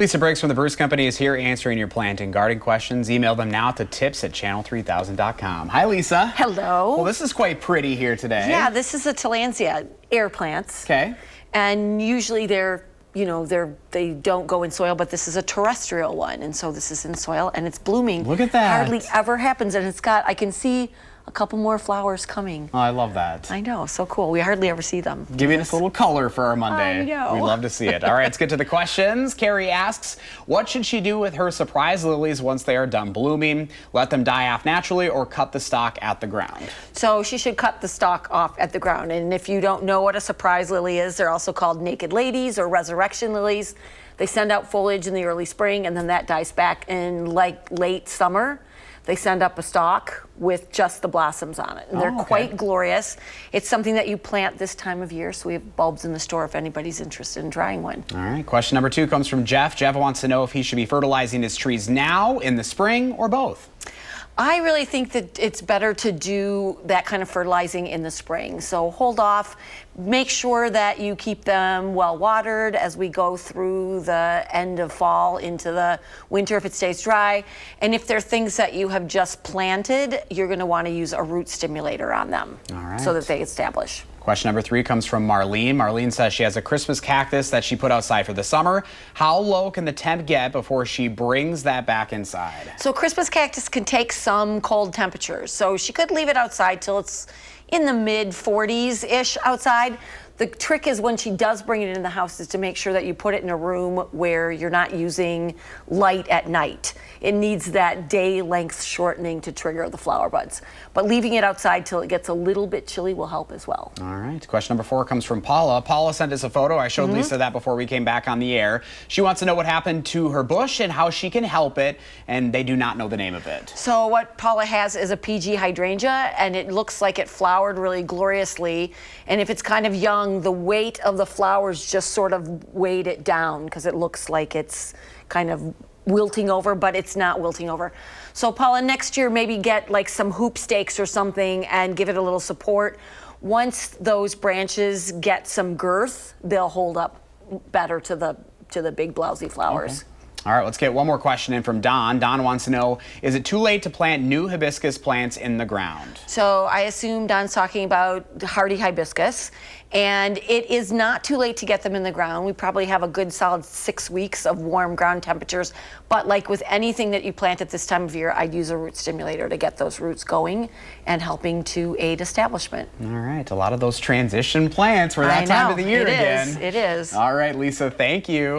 Lisa Briggs from the Brewers Company is here answering your plant and garden questions. Email them now to tips@channel3000.com. Hi, Lisa. Hello. Well, this is quite pretty here today. Yeah, this is a tillandsia air plants. Okay. And usually they don't go in soil, but this is a terrestrial one, and so this is in soil and it's blooming. Look at that. Hardly ever happens, and I can see a couple more flowers coming. Oh, I love that. I know, so cool. We hardly ever see them. Giving us a little color for our Monday. I know. We love to see it. All right, let's get to the questions. Carrie asks, what should she do with her surprise lilies once they are done blooming? Let them die off naturally or cut the stalk at the ground? So she should cut the stalk off at the ground. And if you don't know what a surprise lily is, they're also called naked ladies or resurrection lilies. They send out foliage in the early spring, and then that dies back in late summer. They send up a stalk with just the blossoms on it. And they're quite glorious. It's something that you plant this time of year, so we have bulbs in the store if anybody's interested in trying one. All right, question number 2 comes from Jeff. Jeff wants to know if he should be fertilizing his trees now, in the spring, or both. I really think that it's better to do that kind of fertilizing in the spring. So hold off, make sure that you keep them well watered as we go through the end of fall into the winter if it stays dry. And if there are things that you have just planted, you're going to want to use a root stimulator on them so that they establish. Question number 3 comes from Marlene. Marlene says she has a Christmas cactus that she put outside for the summer. How low can the temp get before she brings that back inside? So Christmas cactus can take some cold temperatures. So she could leave it outside till it's in the mid 40s-ish outside. The trick is when she does bring it in the house is to make sure that you put it in a room where you're not using light at night. It needs that day length shortening to trigger the flower buds. But leaving it outside till it gets a little bit chilly will help as well. All right. Question number 4 comes from Paula. Paula sent us a photo. I showed Lisa that before we came back on the air. She wants to know what happened to her bush and how she can help it, and they do not know the name of it. So what Paula has is a PG hydrangea, and it looks like it flowered really gloriously. And if it's kind of young, the weight of the flowers just sort of weighed it down because it looks like it's kind of wilting over, but it's not wilting over. So Paula, next year maybe get like some hoop stakes or something and give it a little support. Once those branches get some girth, they'll hold up better to the big blousy flowers. Okay. All right, let's get one more question in from Don. Don wants to know, is it too late to plant new hibiscus plants in the ground? So I assume Don's talking about hardy hibiscus, and it is not too late to get them in the ground. We probably have a good solid 6 weeks of warm ground temperatures, but like with anything that you plant at this time of year, I'd use a root stimulator to get those roots going and helping to aid establishment. All right, a lot of those transition plants for that time of the year again. It is. All right, Lisa, thank you.